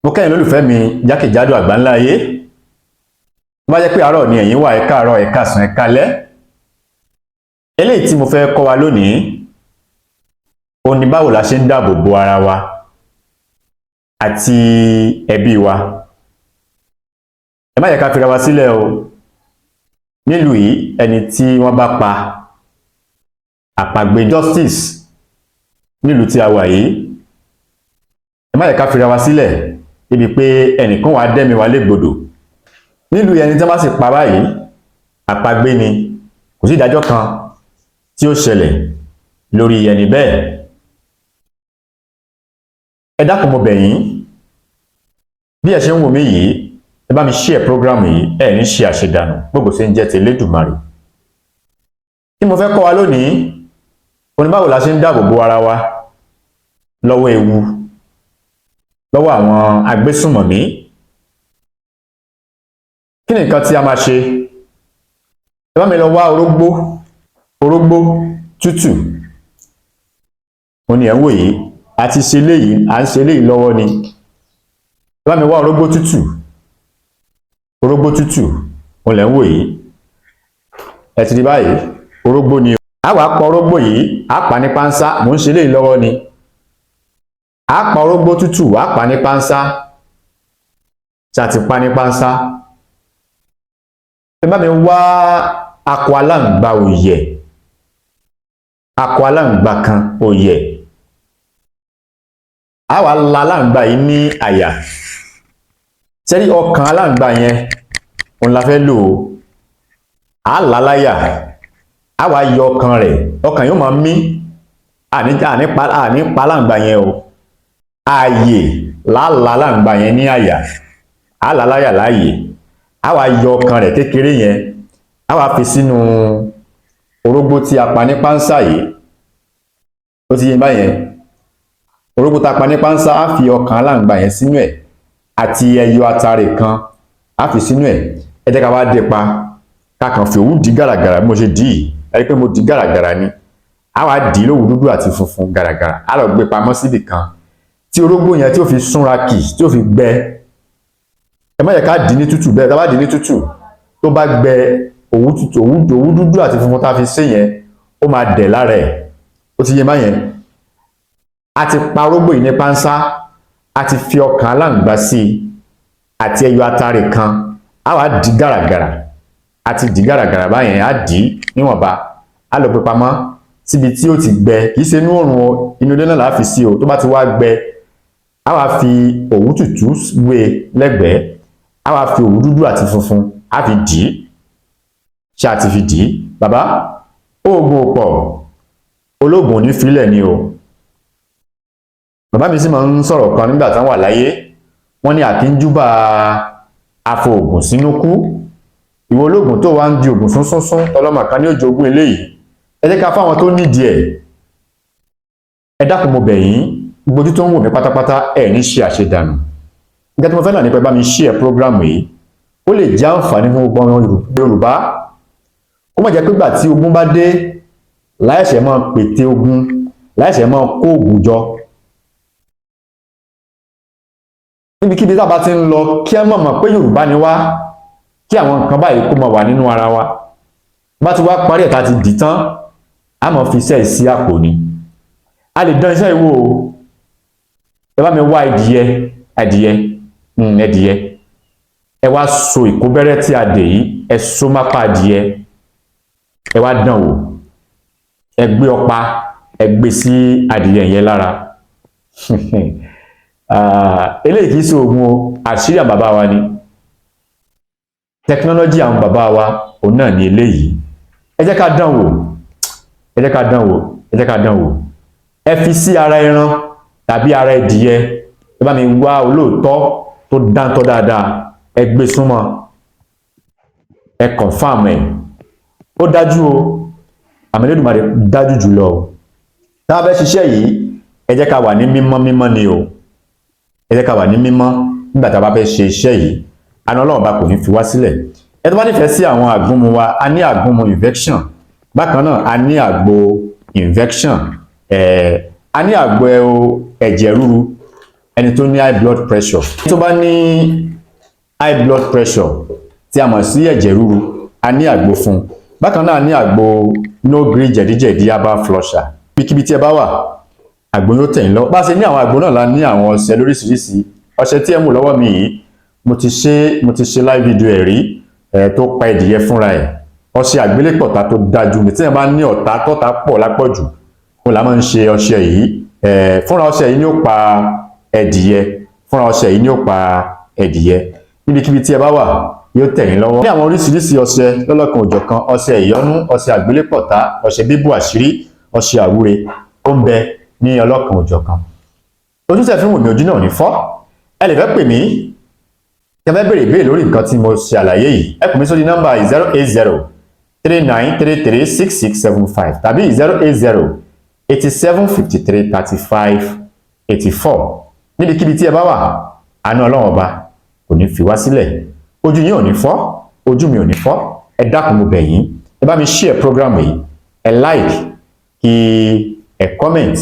Mo kẹ́yìn lólùfẹ́ mi jákèjádò àgbáńlá ayé. Tó bá jẹ́ pé àárọ̀ ni ẹ̀yin wà, ẹ káàárọ̀, ẹ káàsán, ẹ káalẹ́. Eléyìí tí mo fẹ́ kọ́ wa lónìí, ó ní báwo la ṣe ń dáàbò bo ara wa àti ẹbí wa. Ẹ má jẹ́ ká fira wa sílẹ̀ o. Nílùú yìí, ẹni tí wọ́n bá pa àpagbè justice nílùú tí a wà yìí, ẹ má jẹ́ ká fira wa sílẹ̀ débi pé ẹnìkan wà dẹ́mi wa légbodò. Nílùú ẹni tí wọ́n bá sì pa báyìí, àpagbè ni, kò sí ìdájọ́ kan tí ó ṣẹlẹ̀ lórí ẹni bẹ́ẹ̀. Ẹ dákun mo bẹ̀ yín, bí ẹ ṣe ń wò mí yìí, ẹ bá mi share program yìí, ẹ ní ṣe àṣedànù gbogbo ṣe ń jẹ́ ti Elédùmarè. Tí mo fẹ́ kọ́ wa lónìí, ó ní báwo la ṣe ń dáàbò bo ara wa lọ́wọ́ ewu, lọ́wọ́ àwọn agbésùnmọ̀mí. Kí ni nǹkan tí a máa ṣe? Ẹ bá mi lọ wá orógbó tútù. Ó ní ẹ̀ ń wò yìí, a ti ṣe léyìí, à ń ṣe léyìí lọ́wọ́ ni. Ẹ bá mi wá orógbó tútù, ó lẹ̀ ń wò yìí. Ẹ ti rí báyìí, orógbó ni. A wá pa orógbó yìí, a pa ní pánsá, mò ń ṣe léyìí lọ́wọ́ ni. A pa orógbó tútù, a pa ní pánsá, tí a ti pa ní pánsá. Ẹ bá mi wá akọ aláǹgbá òyẹ̀, akọ aláǹgbá kan òyẹ̀. A wá la aláǹgbá yìí ní àyà. Sẹ́rí ọkàn aláǹgbá yẹn, òun la fẹ́ lò ó. A là láyà, a wá yọ ọkàn rẹ̀, ọkàn yóò máa mí. Àní pa aláǹgbá yẹn o. Ààyè la aláǹgbá yẹn ní àyà. A là láyà láàyè. A wá yọ ọkàn rẹ̀ kékeré yẹn, a wá fi sínú orógbó tí a pa ní pánsá yìí. Ó ti yé báyẹn. Orógbó tá a pa ní pánsá, a fi ọkàn aláǹgbá yẹn sínú ẹ̀ àti ẹyọ atare kan, a fi sínú ẹ̀. Ẹ jẹ́ ká wá dé pa, ká kàn fi òwú dì gàràgàrà bí mo ṣe dì yìí. Ẹ rí pé mo dì gàràgàrà ni. A wá dì lówú dúdú àti funfun gàràgàrà. A lọ gbé pamọ́ síbì kan tí orógbó yẹn tí ó fi súnra kì, tí ó fi gbẹ. Ẹ má jẹ́ ká dì ní tútù bẹ́ẹ̀. Tá bá dì ní tútù, tó bá gbẹ, òwú dúdú àti funfun tá a fi ṣe yẹn, ó máa dẹ̀ lára ẹ̀. Ó ti yé báyẹn. A ti pa orógbó yìí ní pánsá, a ti fi ọkàn aláǹgbá sí i àti ẹyọ atare kan. A wá dì gàràgàrà. A ti dì gàràgàrà báyẹn, a dì níwọ̀nba. A lọ gbé pamọ́ síbi tí ó ti gbẹ. Kì í ṣe inú oòrùn o, inú ilé náà la fi sí o. Tó bá ti wá gbẹ, a wá fi òwú tútù wé lẹ́gbẹ̀ẹ́. A wá fi òwú dúdú àti funfun, a fi dì. Ṣé a ti fi dì? Bàbá, oògùn ò pọ̀, olóògùn ò ní filẹ̀ ni o. Bàbá mi sì máa ń sọ̀rọ̀ kan nígbà táwọn wà láyé. Wọ́n ní àkínjúbà afọ̀ògùn sínú kú. Ìwọ olóògùn tó wá ń di ògùn súnsúnsún, ọlọ́mọ kan ní òjò ogún eléyìí. Ẹ jẹ́ ká fáwọn tó nídìí ẹ̀. Ẹ dákun mo bẹ̀ yín, gbogbo ojú tó ń wò mí pátápátá, ẹ ní ṣe àṣedànù. Nǹkan tí mo fẹ́ náà ní pé bá mi share program yìí, ó lè jẹ́ àǹfààní fún gbogbo ọmọ Yorùbá. Ó má jẹ́ pé ìgbà tí ogun bá dé, láìṣẹ̀ máa pète ogun, láìṣẹ̀ máa kó ogun jọ. Níbikíbi tá a bá ti ń lọ, kí ẹ mọ̀ pé Yorùbá ni wá, kí àwọn nǹkan báyìí kó máa wà nínú ara wa. Bá ti wá parí ẹ̀ tá ti dì tán, a máa fi iṣẹ́ sí àpò ni. A lè dán iṣẹ́ ìwò o. Ẹ bá mi wá ẹdìyẹ. Ẹ wá so ìkóbẹ́rẹ́ tí a dè yìí, ẹ so mápá adìyẹ. Ẹ wá dán wò. Ẹ gbé ọ̀pá, ẹ gbé sí adìyẹ yẹn lára. Eléyìí kìí ṣe oògùn o, àṣírí àwọn bàbá wa ni. Technology àwọn bàbá wa, òun náà ni eléyìí. Ẹ jẹ́ ká dán wò. Ẹ fi sí ara ẹran tàbí ara ẹdìyẹ. Ẹ bá mi wá olóòótọ́ tó dáńtọ́ dáadáa. Ẹ gbé súnmọ́. Ẹ confirm ẹ̀. Ó dájú o. Àmọ́ Elédùmarè dájú jùlọ o. Tá a fẹ́ ṣiṣẹ́ yìí, ẹ jẹ́ ká wà ní mímọ́ ni o. Ẹ jẹ́ ká wà ní mímọ́ nígbà tá a bá fẹ́ ṣe iṣẹ́ yìí. Àánú Ọlọ́run bá kò ní fi wá sílẹ̀. Ẹ tó bá nífẹ̀ẹ́ sí àwọn àgúnmu wa, a ní àgúnmu infection. Bákan náà, a ní àgbo infection. A ní àgbo ẹ̀jẹ̀ ríru. ẹni tó ní high blood pressure. Tó bá ní high blood pressure tí a mọ̀ sí ẹ̀jẹ̀ ríru, a ní àgbo fún. Bákan náà ní àgbo no gree jẹ̀díjẹ̀dí herbal flusher. Ibikíbi tí ẹ bá wà, àgbo yóò tẹ̀ yín lọ. Bá ṣe ní àwọn àgbo náà la ní àwọn ọṣẹ lóríṣiríṣi. Ọṣẹ tí ẹ mú lọ́wọ́ mi yìí, mo ti ṣe live video ẹ̀ rí tó pa ẹdìyẹ fúnra ẹ̀. Ọṣẹ àgbélépọ̀tá tó dájú ní tí ẹ bá ní ọ̀tá tọ́ta pọ̀ lápọ̀jù, mo la máa ń ṣe ọṣẹ yìí. Fúnra ọṣẹ yìí ni ó pa ẹdìyẹ, fúnra ọṣẹ yìí ni ó pa ẹdìyẹ. Níbikíbi tí ẹ bá wà yóò tẹ̀ yín lọ́wọ́. Ní àwọn oríṣiríṣi ọṣẹ lọ́lọ́kan òjọ̀kan, ọṣẹ ìyọ́nú, ọṣẹ àgbélépọ̀tá, ọṣẹ bíbò àṣírí, ọṣẹ àwúre, ó ń bẹ ní ọlọ́kan òjọ̀kan. Ojú tẹ́ fi ń wò mí, ojú náà ò ní fọ́. Ẹ lè fẹ́ pè mí, tẹ́ fẹ́ béèrè ìbéèrè lórí nǹkan tí mo ṣe àlàyé yìí, ẹ pè mí sórí nọ́mbà 08039336675 tàbí 08087533584. Níbikíbi tí ẹ bá wà, àánú Ọlọ́run ọba kò ní fi wá sílẹ̀. Ojú yín ò ní fọ́, ojú mi ò ní fọ́. Ẹ dákun mo bẹ̀ yín, ẹ bá mi share program yìí, ẹ like, kí ẹ comment,